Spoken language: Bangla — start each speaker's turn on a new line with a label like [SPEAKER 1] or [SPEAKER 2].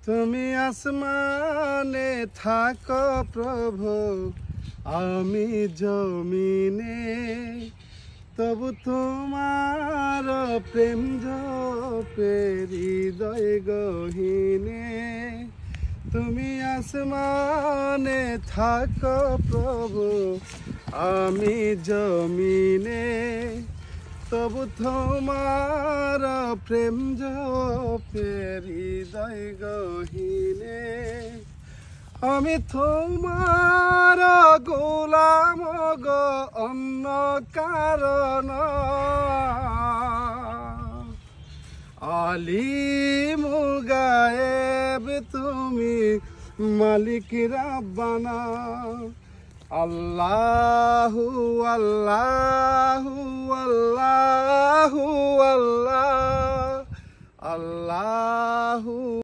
[SPEAKER 1] তুমি আসমানে থাকো প্রভু, আমি জমিনে, তবু তোমার প্রেম জপে হৃদয় গহীনে। তুমি আসমানে থাকো প্রভু, আমি জমিনে, তবু তোমার প্রেম জপে হৃদয় গহীনে। আমি তোমার গোলাম গো, অন্য কারণ আলিমুল গায়েব তুমি, মালিক রাব্বানা। আল্লাহু আল্লাহু আল্লাহু আল্লাহ, আল্লাহু।